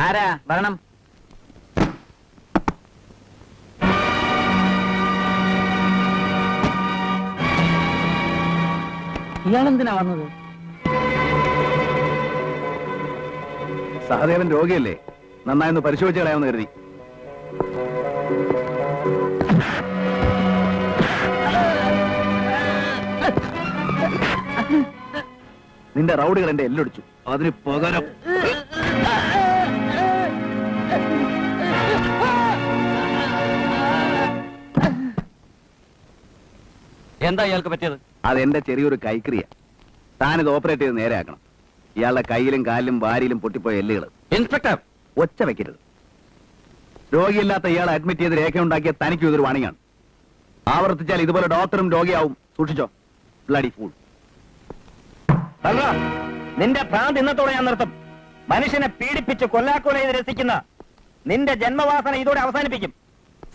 ആരാ വരണം? ഇയാളെന്തിനാ വന്നത്? സഹദേവൻ രോഗിയല്ലേ, നന്നായൊന്ന് പരിശോധിച്ച് കളയാമെന്ന് കരുതി. നിന്റെ റൗഡുകൾ എന്റെ എല്ലൊടിച്ചു, അതിന് പകരം എന്താ ഇയാൾക്ക് പറ്റിയത്? അതെന്റെ ചെറിയൊരു കൈക്രിയ. താനിത് ഓപ്പറേറ്റ് ചെയ്ത് നേരെയാക്കണം. ഇയാളുടെ കയ്യിലും കാലിലും വാരിയിലും പൊട്ടിപ്പോയ എല്ലുകൾ. ഇൻസ്പെക്ടർ, ഒച്ച വെക്കരുത്. രോഗിയില്ലാത്ത ഇയാളെ അഡ്മിറ്റ് ചെയ്ത് രേഖയുണ്ടാക്കിയ തനിക്കും ഇതൊരു വാണിംഗാണ്. ആവർത്തിച്ചാൽ ഇതുപോലെ ഡോക്ടറും രോഗിയാവും. സൂക്ഷിച്ചോ, ബ്ലഡി ഫൂൾ. നിന്റെ ഭ്രാന്ത് ഇന്നത്തോടെ ഞാൻ നിർത്തും. മനുഷ്യനെ പീഡിപ്പിച്ച് കൊല്ലാക്കൊല ചെയ്ത് രസിക്കുന്ന നിന്റെ ജന്മവാസന ഇതോടെ അവസാനിപ്പിക്കും.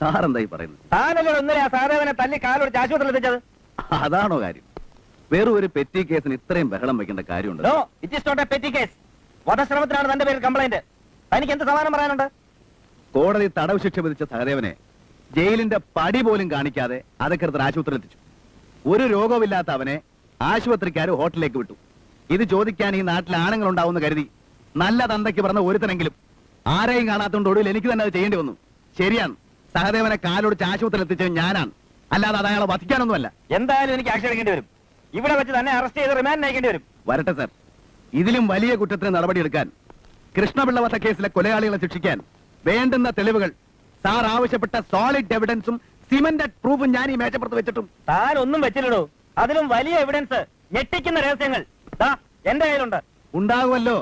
സാറെന്തായി പറയുന്നത്? താനല്ലോ ഇന്നലെ ആ സാധവനെ തല്ലി കാലോടിച്ച് ആശുപത്രിയിൽ എത്തിച്ചത്. അതാണോ കാര്യം? വെറും ഒരു പെറ്റി കേസിന് ഇത്രയും ബഹളം വെക്കേണ്ട കാര്യമുണ്ട്? No, it is not a petty case. വധശ്രമത്തിനാണ് തന്റെ പേരിൽ കംപ്ലൈന്റ്. തനിക്ക് എന്ത് സമാധാനം പറയാനുണ്ട്? കോടതി തടവ് ശിക്ഷ വിധിച്ച സഹദേവനെ ജയിലിന്റെ പടി പോലും കാണിക്കാതെ അധികൃതർ ആശുപത്രിയിൽ എത്തിച്ചു. ഒരു രോഗമില്ലാത്ത അവനെ ആശുപത്രിക്കാർ ഹോട്ടലിലേക്ക് വിട്ടു. ഇത് ചോദിക്കാൻ ഈ നാട്ടിൽ ആണുങ്ങൾ ഉണ്ടാവുമെന്ന് കരുതി നല്ല തന്തയ്ക്ക് പറഞ്ഞ ഒരുത്തനെങ്കിലും ആരെയും കാണാത്തോണ്ട് ഒടുവിൽ എനിക്ക് തന്നെ അത് ചെയ്യേണ്ടി വന്നു. ശരിയാണ്, സഹദേവനെ കാലോടിച്ച് ആശുപത്രിയിൽ എത്തിച്ചത് ഞാനാണ്, അല്ലാതെ അത് അയാളെ വധിക്കാനൊന്നുമല്ല. എന്തായാലും എനിക്ക് ആക്ഷൻ എടുക്കേണ്ടി വരും. ഇവിടെ വെച്ച് തന്നെ അറസ്റ്റ് ചെയ്ത് റിമാൻഡ് അയക്കേണ്ടി വരും. വരട്ടെ സർ. ഇതിലും വലിയ കുറ്റത്തിന് നടപടിയെടുക്കാൻ, കൃഷ്ണപിള്ള വധക്കേസിലെ കൊലയാളികളെ ശിക്ഷിക്കാൻ വേണ്ടുന്ന തെളിവുകൾ സാർ ആവശ്യപ്പെട്ട സോളിഡ് എവിഡൻസും സിമന്റഡ് പ്രൂഫും ഞാൻ ഈ മേശപ്പുറത്ത് വെച്ചിട്ടും താൻ ഒന്നും വെച്ചില്ലടോ. അതിലും വലിയ എവിഡൻസ്, ഞെട്ടിക്കുന്ന രഹസ്യങ്ങൾ എന്റെ കയ്യിലുണ്ട്. ഉണ്ടാകുമല്ലോ.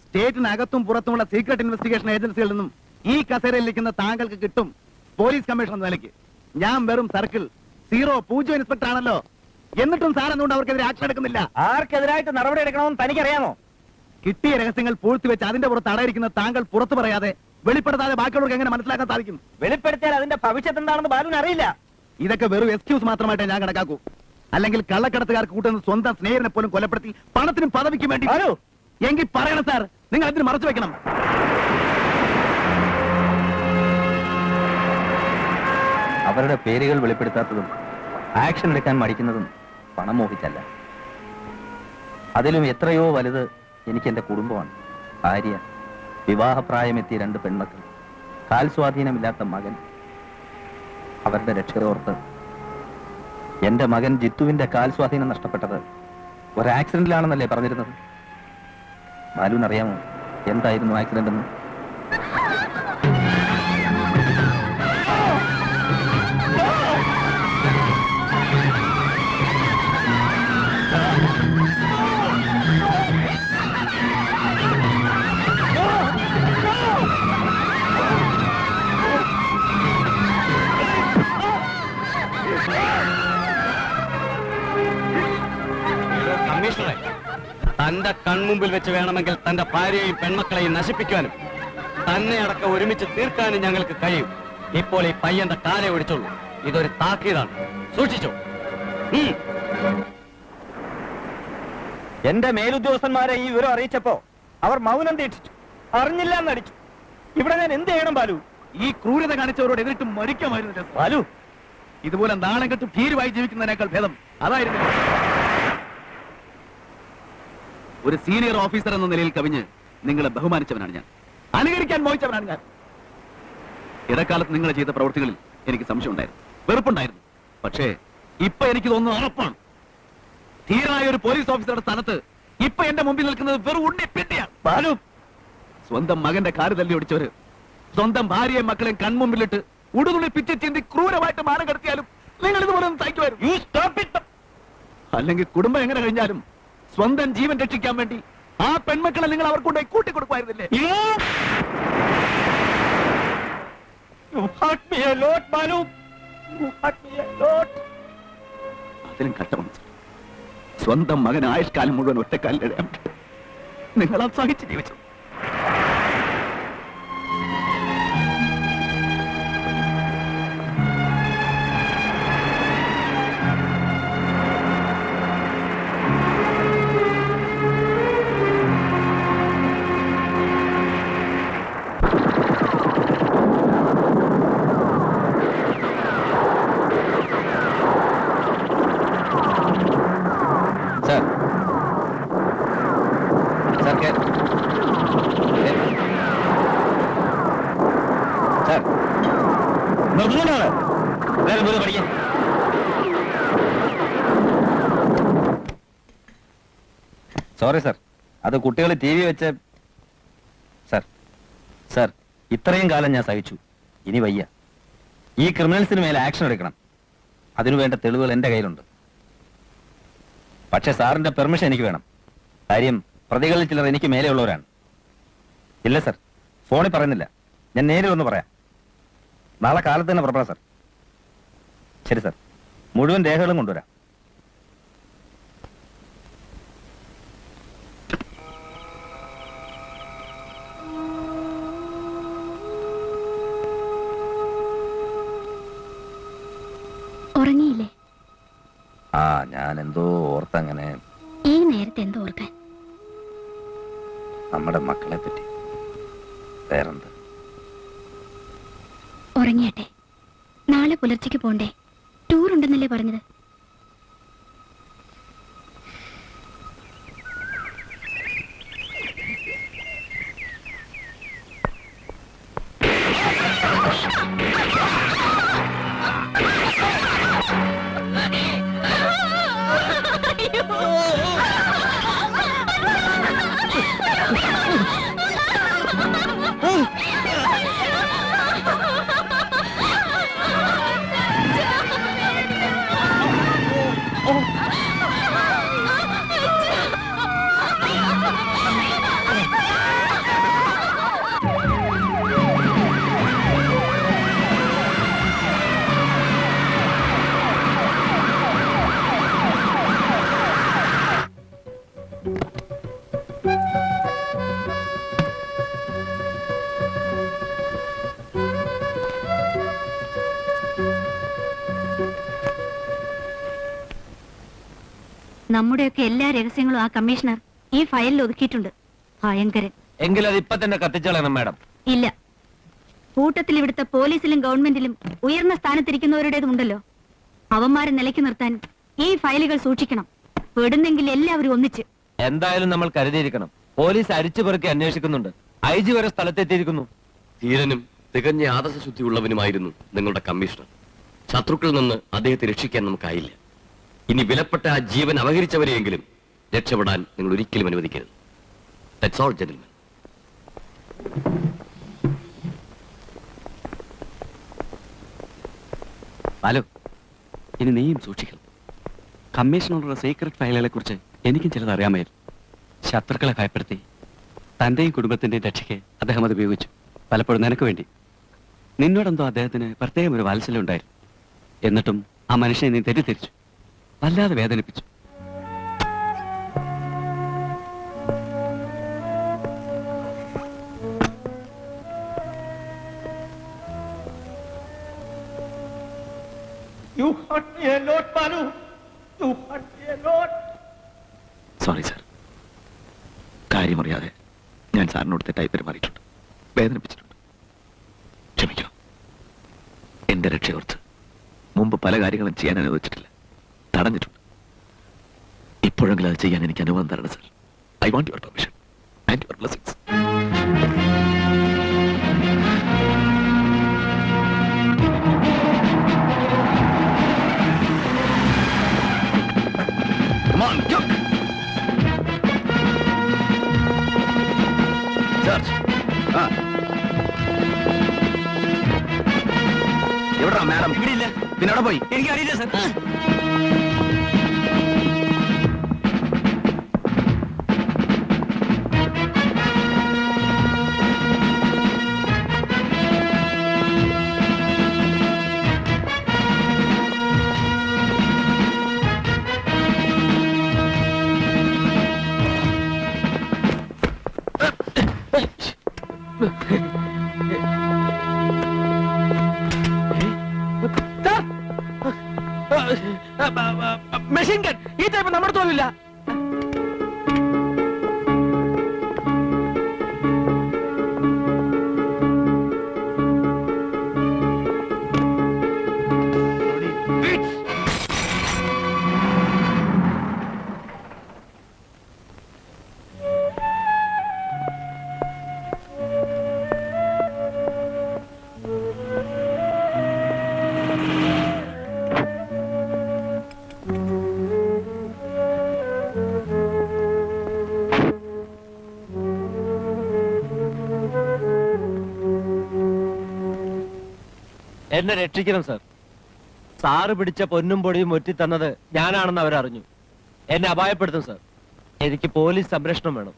സ്റ്റേറ്റിനകത്തും പുറത്തുമുള്ള സീക്രട്ട് ഇൻവെസ്റ്റിഗേഷൻ ഏജൻസികളിൽ നിന്നും ഈ കസേരയിലിരിക്കുന്ന താങ്കൾക്ക് കിട്ടും. പോലീസ് കമ്മീഷണർ എന്ന നിലയ്ക്ക് ഞാൻ വെറും സർക്കിൾ 0 ഇൻസ്പെക്ടർ ആണല്ലോ. എന്നിട്ടും സാർ എന്തുകൊണ്ട് അവർക്കെതിരെ ആക്ഷൻ എടുക്കുന്നില്ല? ആർക്കെതിരായിട്ട് നടപടി എടുക്കണമെന്ന് തനിക്കറിയാമോ? കിട്ടിയ രഹസ്യങ്ങൾ പൂഴ്ത്തിവെച്ച് അതിന്റെ പുറത്ത് അടയിരിക്കുന്ന താങ്കൾ പുറത്തു പറയാതെ വെളിപ്പെടുത്താതെ ബാക്കിയുള്ളവർക്ക് എങ്ങനെ മനസ്സിലാക്കാൻ സാധിക്കും? വെളിപ്പെടുത്തിയാൽ അതിന്റെ ഭവിഷ്യത്ത് എന്താണെന്ന് ബാലുവിന് അറിയില്ല. ഇതൊക്കെ വെറും എക്സ്ക്യൂസ് മാത്രമായിട്ട് ഞാൻ കണക്കാക്കൂ. അല്ലെങ്കിൽ കള്ളക്കടത്തുകാർക്ക് കൂട്ടുന്ന സ്വന്തം സ്നേഹിതനെ പോലും കൊലപ്പെടുത്തി പണത്തിനും പദവിക്കും വേണ്ടി. എങ്കിൽ പറയണം സാർ, നിങ്ങൾ അതിന് മറച്ചു വെക്കണം. അവരുടെ പേരുകൾ വെളിപ്പെടുത്താത്തതും ആക്ഷൻ എടുക്കാൻ മടിക്കുന്നതും പണം മോഹിച്ചല്ല. അതിലും എത്രയോ വലുത് എനിക്ക് എന്റെ കുടുംബമാണ്. ഭാര്യ, വിവാഹപ്രായമെത്തിയ 2 പെൺമക്കൾ, കാൽ സ്വാധീനമില്ലാത്ത മകൻ. അവരുടെ രക്ഷയോർത്ത് എന്റെ മകൻ ജിത്തുവിന്റെ കാൽ സ്വാധീനം നഷ്ടപ്പെട്ടത് ഒരു ആക്സിഡന്റിലാണെന്നല്ലേ പറഞ്ഞിരുന്നത്? ബാലുവിനറിയാമോ എന്തായിരുന്നു ആക്സിഡന്റ് എന്ന്? കമ്മീഷണറെ, തന്റെ കൺമുമ്പിൽ വെച്ച് വേണമെങ്കിൽ തന്റെ ഭാര്യയെയും പെൺമക്കളെയും നശിപ്പിക്കാനും തന്നെ അടക്കം ഒരുമിച്ച് തീർക്കാനും ഞങ്ങൾക്ക് കഴിയും. ഇപ്പോൾ ഈ പയ്യന്റെ കാലെ ഒടിച്ചോളൂ. ഇതൊരു താക്കീതാണ്, സൂക്ഷിച്ചോ. എന്റെ മേലുദ്യോഗസ്ഥന്മാരെ ഈ വിവരം അറിയിച്ചപ്പോ അവർ മൗനം ദീക്ഷിച്ചു, അറിഞ്ഞില്ല എന്നടിച്ചു. ഇവിടെ ഞാൻ എന്ത് ചെയ്യണം ബാലു? ഈ ക്രൂരത കാണിച്ചവരോട് എതിരിട്ട് മരിക്കാമായിരുന്നു ബാലു. ഇതുപോലെ നാണം കെട്ട് ഭീരുവായി ജീവിക്കുന്നതിനേക്കാൾ ഭേദം അതായിരുന്നു. ഒരു സീനിയർ ഓഫീസർ എന്ന നിലയിൽ കവിഞ്ഞ് നിങ്ങളെ ബഹുമാനിച്ചവനാണ് ഞാൻ, അനുകരിക്കാൻ മോഹിച്ചവനാണ് ഞാൻ. ഇടക്കാലത്ത് നിങ്ങൾ ചെയ്ത പ്രവൃത്തികളിൽ എനിക്ക് സംശയമുണ്ടായിരുന്നു, വെറുപ്പുണ്ടായിരുന്നു. പക്ഷേ ഇപ്പൊ എനിക്ക് തോന്നുന്നു ഉറപ്പാണ്, ധീരനായ ഒരു പോലീസ് ഓഫീസറുടെ സ്ഥാനത്ത് ഇപ്പൊ എന്റെ മുമ്പിൽ നിൽക്കുന്നത് വെറും ഉണ്ണിപ്പിണ്ടിയാണ്. ബാലു, സ്വന്തം മകന്റെ കാല് തല്ലി ഒടിച്ചവര് സ്വന്തം ഭാര്യയും മക്കളെയും കൺമുമ്പിലിട്ട് ഉടുതുള്ളി പിച്ച് ചിന്തി ക്രൂരമായിട്ട് മാനം കടത്തിയാലും നിങ്ങൾ ഇതുപോലെ ഒന്ന് സഹിക്കുമായിരുന്നു. അല്ലെങ്കിൽ കുടുംബം എങ്ങനെ കഴിഞ്ഞാലും സ്വന്തം ജീവൻ രക്ഷിക്കാൻ വേണ്ടി ആ പെൺമക്കളെ നിങ്ങൾ അവർക്കൊണ്ടായി കൂട്ടിക്കൊടുക്കുമായിരുന്നില്ലേ? അതിലും കട്ടമണിച്ചു സ്വന്തം മകൻ ആയുഷ്കാലം മുഴുവൻ ഒറ്റക്കാലിലിടാൻ നിങ്ങൾ അത് സഹിച്ച് ജീവിച്ചു. സാർ നിർത്തുന്നുണ്ടാണ് പഠിക്കാൻ. സോറി സാർ, അത് കുട്ടികൾ ടി വി വെച്ച്. സാർ സാർ ഇത്രയും കാലം ഞാൻ സഹിച്ചു, ഇനി വയ്യ. ഈ ക്രിമിനൽസിന് മേലെ ആക്ഷൻ എടുക്കണം. അതിനുവേണ്ട തെളിവുകൾ എന്റെ കയ്യിലുണ്ട്. പക്ഷെ സാറിന്റെ പെർമിഷൻ എനിക്ക് വേണം. കാര്യം പ്രതികളിൽ ചിലർ എനിക്ക് മേലെയുള്ളവരാണ്. ഇല്ല സാർ, ഫോണിൽ പറയുന്നില്ല, ഞാൻ നേരിൽ ഒന്ന് പറയാം. നാളെ കാലത്ത് തന്നെ പുറപ്പെടാം സാർ. ശരി സാർ, മുഴുവൻ രേഖകളും കൊണ്ടുവരാം. ഉറങ്ങിയില്ലേ? ആ, ഞാൻ എന്തോ ഓർത്തങ്ങനെ. ഈ നേരത്തെ എന്തോ ഓർക്കാൻ? നമ്മുടെ മക്കളെ പറ്റി. വേറെന്ത്? ഉറങ്ങിയട്ടെ, നാളെ പുലർച്ചയ്ക്ക് പോണ്ടേ? ടൂർ ഉണ്ടെന്നല്ലേ പറഞ്ഞത്? നമ്മുടെയൊക്കെ എല്ലാ രഹസ്യങ്ങളും ആ കമ്മീഷണർ ഈ ഫയലിൽ ഒതുക്കിയിട്ടുണ്ട്. ഭയങ്കരൻ. എങ്കിൽ അത് ഇപ്പൊ തന്നെ കത്തിച്ചോളണം മാഡം. ഇല്ല, കൂട്ടത്തിൽ ഇവിടുത്തെ പോലീസിലും ഗവൺമെന്റിലും ഉയർന്ന സ്ഥാനത്തിരിക്കുന്നവരുടേതുണ്ടല്ലോ, അവന്മാരെ നിലയ്ക്ക് നിർത്താൻ ഈ ഫയലുകൾ സൂക്ഷിക്കണം. പെടുന്നെങ്കിൽ എല്ലാവരും ഒന്നിച്ച്. എന്തായാലും നമ്മൾ കരുതിയിരിക്കണം. പോലീസ് അരിച്ചു പെറുക്കി അന്വേഷിക്കുന്നുണ്ട്. IG വരെ സ്ഥലത്തെത്തിയിരിക്കുന്നു. ധീരനും തികഞ്ഞ ആദർശശുദ്ധിയുള്ളവനുമായിരുന്നു നിങ്ങളുടെ കമ്മീഷണർ. ശത്രുക്കളിൽ നിന്ന് അദ്ദേഹത്തെ രക്ഷിക്കാൻ നമുക്കായില്ല. ഇനി വിലപ്പെട്ട ആ ജീവൻ അപഹരിച്ചവരെയെങ്കിലും രക്ഷപ്പെടാൻ നിങ്ങൾ ഒരിക്കലും അനുവദിക്കരുത്. That's all, gentlemen. ഹലോ, ഇനി നീയും സൂക്ഷിക്കണം. കമ്മീഷണറുടെ സീക്രട്ട് ഫയലുകളെ കുറിച്ച് എനിക്കും ചിലത് അറിയാമായിരുന്നു. ശത്രുക്കളെ ഭയപ്പെടുത്തി തന്റെയും കുടുംബത്തിന്റെയും രക്ഷയ്ക്ക് അദ്ദേഹം അത് ഉപയോഗിച്ചു. പലപ്പോഴും നിനക്ക് വേണ്ടി. നിന്നോടെന്തോ അദ്ദേഹത്തിന് പ്രത്യേകം ഒരു വാത്സല്യം ഉണ്ടായിരുന്നു. എന്നിട്ടും ആ മനുഷ്യനെ നീ തെറ്റിദ്ധരിച്ചു, വല്ലാതെ വേദനിപ്പിച്ചു. You hurt me a lot, Balu. You hurt me a lot. Sorry sir, കാര്യമറിയാതെ ഞാൻ സാറിനോട് തെറ്റായി പെരുമാറിയിട്ടുണ്ട്, വേദനിപ്പിച്ചിട്ടുണ്ട്. ക്ഷമിക്കണം. എന്റെ രക്ഷയോർത്ത് മുമ്പ് പല കാര്യങ്ങളും ചെയ്യാൻ അനുവദിച്ചിട്ടില്ല, തടഞ്ഞിട്ടുണ്ട്. ഇപ്പോഴെങ്കിലും അത് ചെയ്യാൻ എനിക്ക് അനുവാദം തരണം sir. I want your permission and your blessings. Come on, go. Search. എവിടാ മാഡം? ഇവിടെ ഇല്ല. പിന്നെ അവിടെ പോയി? എനിക്കറിയില്ല സാർ. മെഷീൻ ഗൺ ഈ ടൈപ്പ് നമ്മുടെ തോന്നില്ല. എന്നെ രക്ഷിക്കണം സാർ. സാറ് പിടിച്ച പൊന്നും പൊടിയും ഒറ്റി തന്നത് ഞാനാണെന്ന് അവരറിഞ്ഞു. എന്നെ അപായപ്പെടുത്തും സാർ. എനിക്ക് പോലീസ് സംരക്ഷണം വേണം.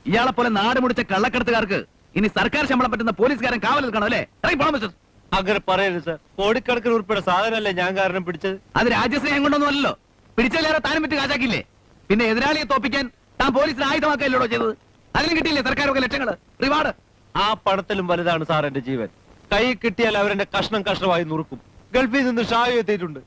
ഇയാളെ പോലെ നാട് മുടിച്ച കള്ളക്കടത്തുകാർക്ക് ഇനി സർക്കാർ ശമ്പളം പറ്റുന്ന പോലീസുകാരൻ കാവൽ നിൽക്കണം അല്ലേ? ഇറങ്ങി പോണം മിസ്റ്റർ. അങ്ങനെ പറയരുത് സാർ. കോടിക്കണക്കിന് ഉൾപ്പെടെ സാധനമല്ലേ ഞാൻ കാരണം പിടിച്ചത്. അത് രാജ്യസ്നേഹം കൊണ്ടൊന്നും അല്ലല്ലോ. പിടിച്ചാലേറെ താനും വിറ്റ് കാശാക്കില്ലേ? പിന്നെ എതിരാളിയെ തോപ്പിക്കാൻ താൻ പോലീസിന് ആയുധമാക്കല്ലോ ചെയ്തത്. അതിനും കിട്ടിയില്ലേ സർക്കാരൊക്കെ ലക്ഷങ്ങള് റിവാർഡ്? ആ പണത്തിലും വലുതാണ് സാർ എന്റെ ജീവൻ. കൈ കിട്ടിയാൽ അവരെന്റെ കഷ്ണം കഷ്ണമായി നുറുക്കും. ഗൾഫിൽ നിന്ന് ഷായു എത്തിയിട്ടുണ്ട്.